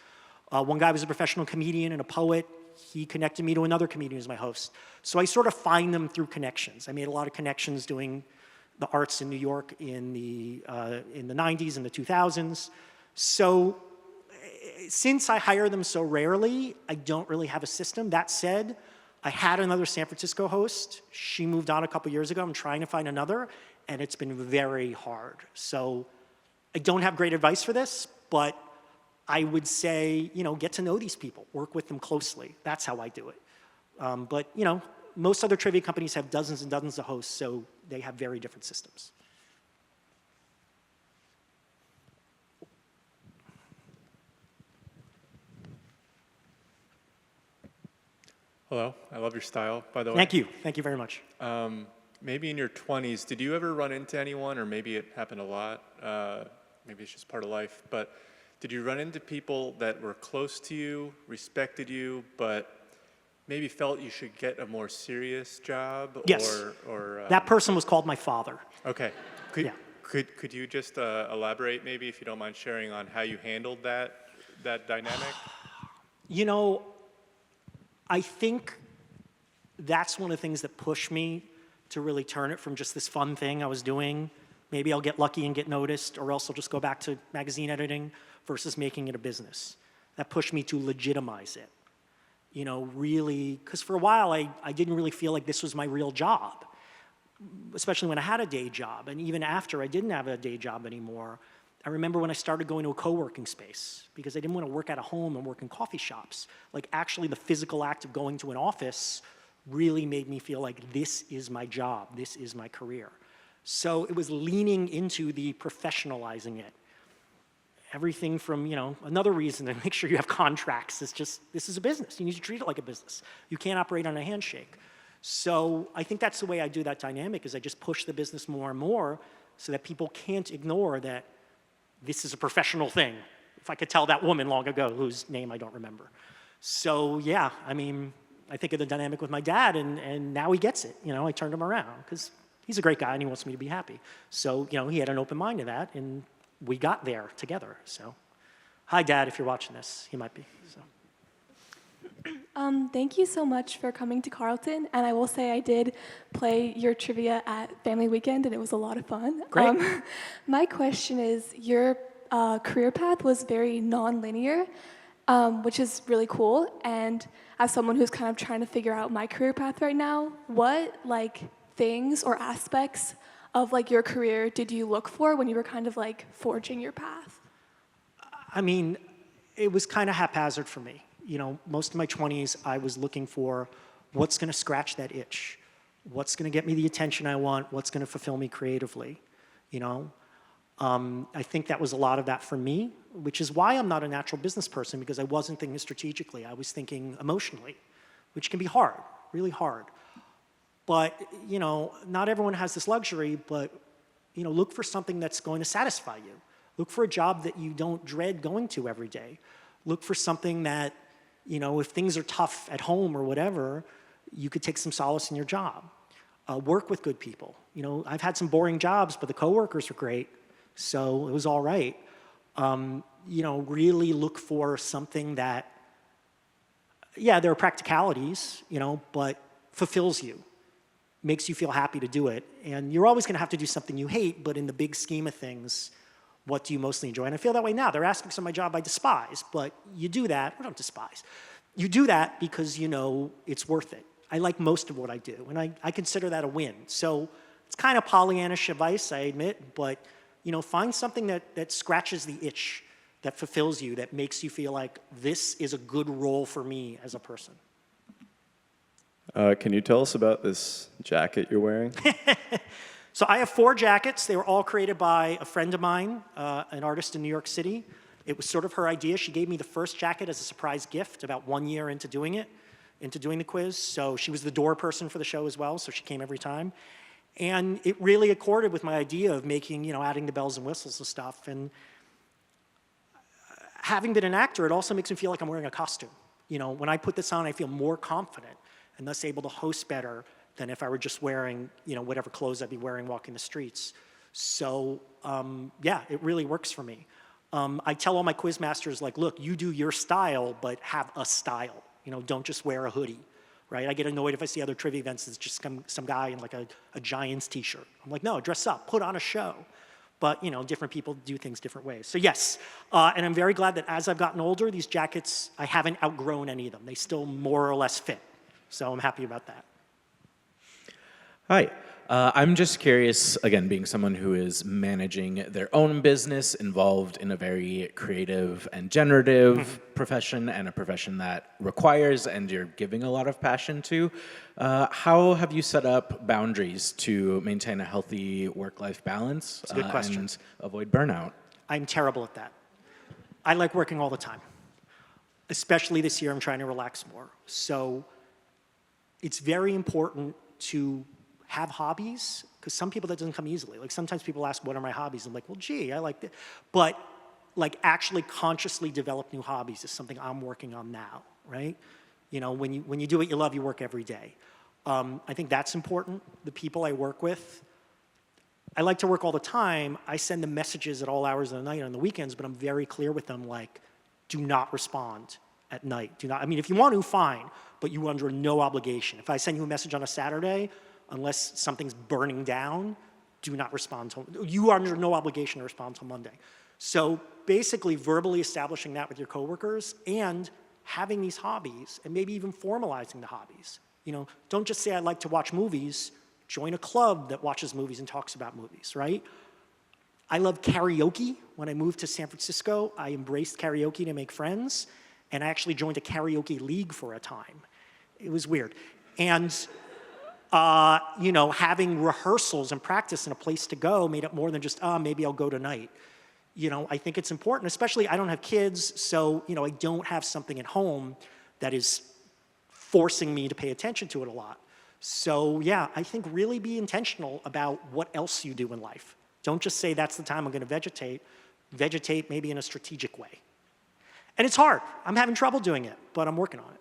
One guy was a professional comedian and a poet. He connected me to another comedian as my host. So I sort of find them through connections. I made a lot of connections doing the arts in New York in the 90s and the 2000s. So since I hire them so rarely, I don't really have a system. That said, I had another San Francisco host. She moved on a couple years ago. I'm trying to find another, and it's been very hard. So I don't have great advice for this, but I would say, you know, get to know these people, work with them closely. That's how I do it. But, you know, most other trivia companies have dozens and dozens of hosts, so they have very different systems. Hello, I love your style, by the way. Thank you very much. Maybe in your 20s, did you ever run into anyone, or maybe it happened a lot, maybe it's just part of life, but did you run into people that were close to you, respected you, but maybe felt you should get a more serious job? Yes, or that person was called my father. Okay, could you just elaborate maybe, if you don't mind sharing, on how you handled that dynamic? You know, I think that's one of the things that pushed me to really turn it from just this fun thing I was doing. Maybe I'll get lucky and get noticed, or else I'll just go back to magazine editing, versus making it a business. That pushed me to legitimize it. You know, really, because for a while I didn't really feel like this was my real job, especially when I had a day job. And even after I didn't have a day job anymore, I remember when I started going to a co-working space, because I didn't want to work at a home and work in coffee shops. Like, actually the physical act of going to an office really made me feel like this is my job, this is my career. So it was leaning into the professionalizing it. Everything from, you know, another reason to make sure you have contracts is just, this is a business. You need to treat it like a business. You can't operate on a handshake. So I think that's the way I do that dynamic, is I just push the business more and more so that people can't ignore that this is a professional thing. If I could tell that woman long ago, whose name I don't remember. So yeah, I mean, I think of the dynamic with my dad, and now he gets it. You know, I turned him around, because he's a great guy and he wants me to be happy. So, you know, he had an open mind to that, and we got there together. So Hi, Dad, if you're watching this. He might be. So. Thank you so much for coming to Carleton, and I will say I did play your trivia at Family Weekend, and it was a lot of fun. Great. My question is, your career path was very non-linear, which is really cool, and as someone who's kind of trying to figure out my career path right now, what things or aspects of your career did you look for when you were kind of forging your path? I mean, it was kind of haphazard for me. Most of my 20s, I was looking for what's going to scratch that itch, what's going to get me the attention I want, what's going to fulfill me creatively. I think that was a lot of that for me, which is why I'm not a natural business person, because I wasn't thinking strategically. I was thinking emotionally, which can be hard, really hard. But, not everyone has this luxury, but, look for something that's going to satisfy you. Look for a job that you don't dread going to every day. Look for something that, if things are tough at home or whatever, you could take some solace in your job. Work with good people. I've had some boring jobs, but the coworkers were great, so it was all right. Really look for something that, there are practicalities, but fulfills you, makes you feel happy to do it. And you're always going to have to do something you hate, but in the big scheme of things, what do you mostly enjoy? And I feel that way now. There are aspects of my job I despise, but you do that, I don't despise. You do that because it's worth it. I like most of what I do, and I consider that a win. So it's kind of Pollyannish advice, I admit, but find something that scratches the itch, that fulfills you, that makes you feel like this is a good role for me as a person. Can you tell us about this jacket you're wearing? So I have 4 jackets. They were all created by a friend of mine, an artist in New York City. It was sort of her idea. She gave me the first jacket as a surprise gift about 1 year into doing the quiz. So she was the door person for the show as well, so she came every time. And it really accorded with my idea of making, adding the bells and whistles and stuff. And having been an actor, it also makes me feel like I'm wearing a costume. When I put this on, I feel more confident and thus able to host better than if I were just wearing, whatever clothes I'd be wearing walking the streets. So, it really works for me. I tell all my quizmasters, look, you do your style, but have a style. Don't just wear a hoodie, right? I get annoyed if I see other trivia events, it's just some guy in a Giants t-shirt. I'm like, no, dress up, put on a show. But, different people do things different ways. So yes, and I'm very glad that as I've gotten older, these jackets, I haven't outgrown any of them. They still more or less fit. So I'm happy about that. Hi. I'm just curious, again, being someone who is managing their own business, involved in a very creative and generative profession, and a profession that requires and you're giving a lot of passion to, how have you set up boundaries to maintain a healthy work-life balance It's a good question. And avoid burnout? I'm terrible at that. I like working all the time. Especially this year, I'm trying to relax more. So it's very important to have hobbies, because some people that doesn't come easily. Sometimes people ask, what are my hobbies? I'm like, well, gee, I like that. But actually consciously develop new hobbies is something I'm working on now, right? When you do what you love, you work every day. I think that's important. The people I work with, I like to work all the time. I send them messages at all hours of the night on the weekends, but I'm very clear with them, do not respond at night. Do not, if you want to, fine, but you are under no obligation. If I send you a message on a Saturday, unless something's burning down, do not respond you are under no obligation to respond till Monday. So basically verbally establishing that with your coworkers and having these hobbies and maybe even formalizing the hobbies. Don't just say I like to watch movies, join a club that watches movies and talks about movies, right? I love karaoke. When I moved to San Francisco, I embraced karaoke to make friends, and I actually joined a karaoke league for a time. It was weird. And having rehearsals and practice and a place to go made it more than just, maybe I'll go tonight. I think it's important, especially I don't have kids, so, I don't have something at home that is forcing me to pay attention to it a lot. So, I think really be intentional about what else you do in life. Don't just say that's the time I'm going to vegetate. Vegetate maybe in a strategic way. And it's hard. I'm having trouble doing it, but I'm working on it.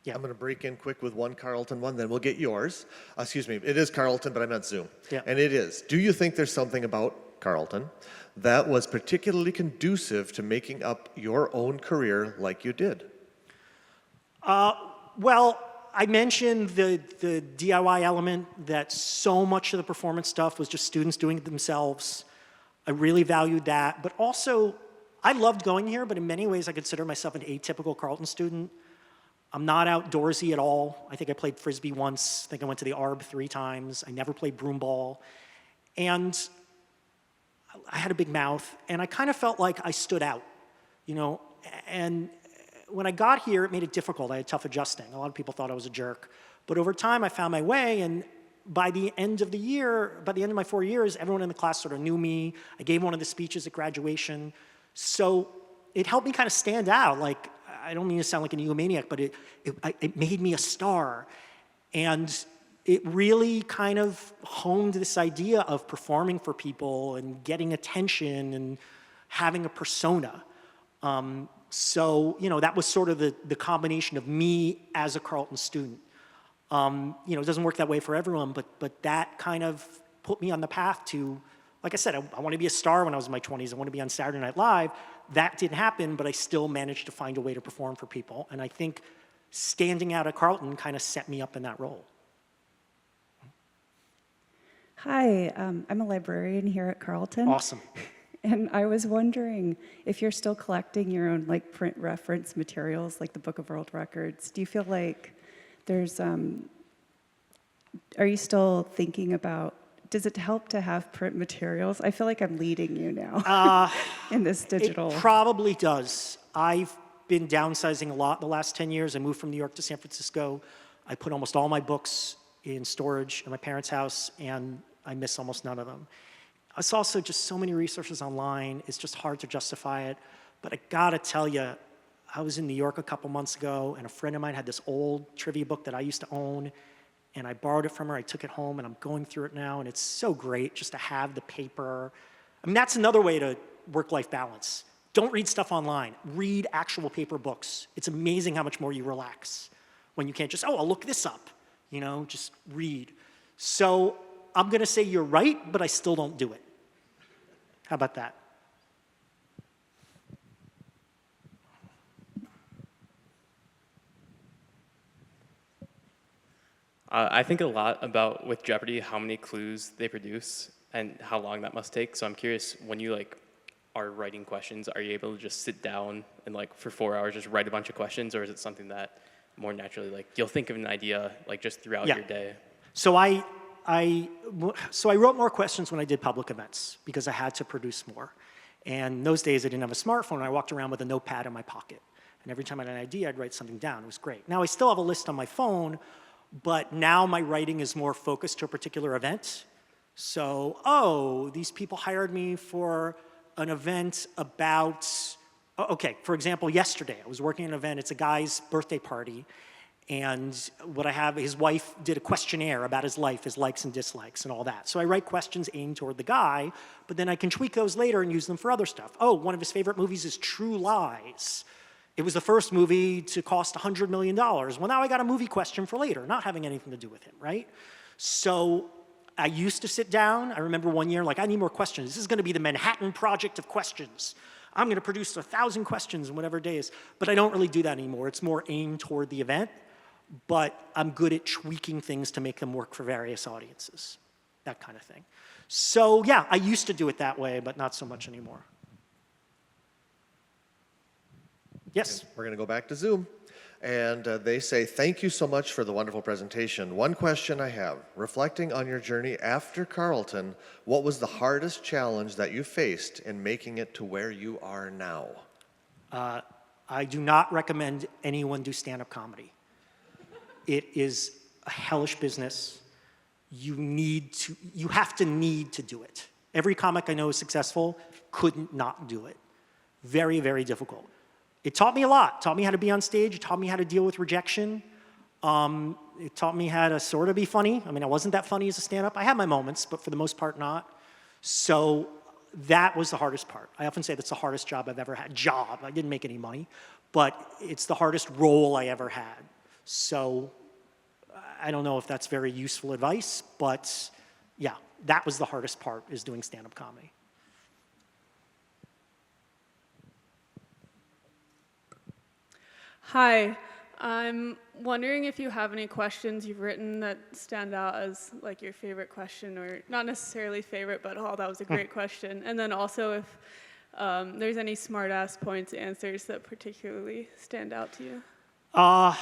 Yeah. I'm going to break in quick with one Carleton one, then we'll get yours. Excuse me, it is Carleton, but I meant Zoom. Yeah. And it is, do you think there's something about Carleton, that was particularly conducive to making up your own career like you did? Well, I mentioned the DIY element, that so much of the performance stuff was just students doing it themselves. I really valued that. But also, I loved going here, but in many ways I consider myself an atypical Carleton student. I'm not outdoorsy at all. I think I played Frisbee once. I think I went to the ARB 3 times. I never played broomball. And I had a big mouth, and I kind of felt like I stood out, you know, and when I got here, it made it difficult. I had tough adjusting. A lot of people thought I was a jerk. But over time, I found my way, and by the end of the year, by the end of my 4 years, everyone in the class sort of knew me. I gave one of the speeches at graduation. So it helped me kind of stand out. Like, I don't mean to sound like an egomaniac, but it made me a star. And it really kind of honed this idea of performing for people and getting attention and having a persona. So, you know, that was sort of the combination of me as a Carleton student. You know, it doesn't work that way for everyone, but that kind of put me on the path to, like I said, I want to be a star when I was in my 20s. I want to be on Saturday Night Live. That didn't happen, but I still managed to find a way to perform for people. And I think standing out at Carleton kind of set me up in that role. Hi, I'm a librarian here at Carleton. Awesome. And I was wondering if you're still collecting your own like print reference materials, like the Book of World Records. Do you feel like there's, are you still thinking about, does it help to have print materials? I feel like I'm leading you now in this digital. It probably does. I've been downsizing a lot the last 10 years. I moved from New York to San Francisco. I put almost all my books in storage at my parents' house, and I miss almost none of them. It's also just so many resources online. It's just hard to justify it. But I gotta tell you, I was in New York a couple months ago, and a friend of mine had this old trivia book that I used to own, and I borrowed it from her. I took it home, and I'm going through it now, and it's so great just to have the paper. I mean, that's another way to work-life balance. Don't read stuff online. Read actual paper books. It's amazing how much more you relax when you can't just, oh, I'll look this up. You know, just read. So I'm gonna say you're right, but I still don't do it. How about that? I think a lot about, with Jeopardy, how many clues they produce and how long that must take. So I'm curious, when you like are writing questions, are you able to just sit down and like for 4 hours just write a bunch of questions, or is it something that more naturally, like you'll think of an idea like just throughout your day? So I wrote more questions when I did public events because I had to produce more. And in those days I didn't have a smartphone. I walked around with a notepad in my pocket. And every time I had an idea, I'd write something down. It was great. Now I still have a list on my phone, but now my writing is more focused to a particular event. So, oh, these people hired me for an event about, okay, for example, yesterday I was working at an event. It's a guy's birthday party. And what I have, his wife did a questionnaire about his life, his likes and dislikes and all that. So I write questions aimed toward the guy, but then I can tweak those later and use them for other stuff. Oh, one of his favorite movies is True Lies. It was the first movie to cost $100 million. Well, now I got a movie question for later, not having anything to do with him, right? So I used to sit down. I remember one year, like, I need more questions. This is going to be the Manhattan Project of questions. I'm going to produce 1,000 questions in whatever days. But I don't really do that anymore. It's more aimed toward the event. But I'm good at tweaking things to make them work for various audiences, that kind of thing. So yeah, I used to do it that way, but not so much anymore. Yes? We're going to go back to Zoom. And they say, thank you so much for the wonderful presentation. One question I have, reflecting on your journey after Carleton, what was the hardest challenge that you faced in making it to where you are now? I do not recommend anyone do stand-up comedy. It is a hellish business. You have to need to do it. Every comic I know is successful couldn't not do it. Very, very difficult. It taught me a lot. It taught me how to be on stage. It taught me how to deal with rejection. It taught me how to sort of be funny. I mean, I wasn't that funny as a stand-up. I had my moments, but for the most part, not. So that was the hardest part. I often say that's the hardest job I've ever had. Job, I didn't make any money, but it's the hardest role I ever had. So I don't know if that's very useful advice, but yeah, that was the hardest part, is doing stand-up comedy. Hi. I'm wondering if you have any questions you've written that stand out as like your favorite question, or not necessarily favorite, but oh, that was a great question. And then also if there's any smart-ass points, answers that particularly stand out to you. I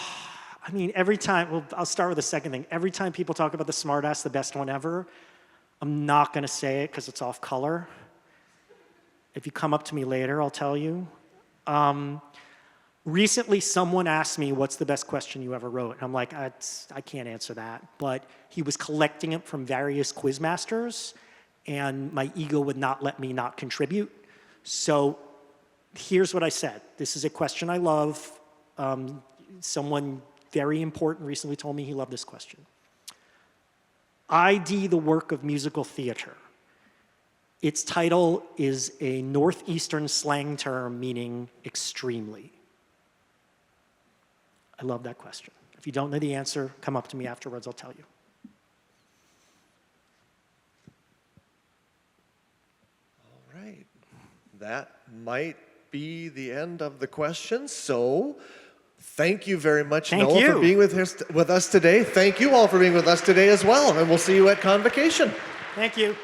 mean, every time, well, I'll start with the second thing. Every time people talk about the smart-ass, the best one ever, I'm not going to say it because it's off color. If you come up to me later, I'll tell you. Recently, someone asked me, what's the best question you ever wrote? And I'm like, I can't answer that. But he was collecting it from various quizmasters, and my ego would not let me not contribute. So here's what I said. This is a question I love. Someone very important recently told me he loved this question. ID the work of musical theater. Its title is a Northeastern slang term meaning extremely. I love that question. If you don't know the answer, come up to me afterwards, I'll tell you. All right. That might be the end of the questions. So thank you very much, Noah, for being with us today. Thank you all for being with us today as well. And we'll see you at Convocation. Thank you.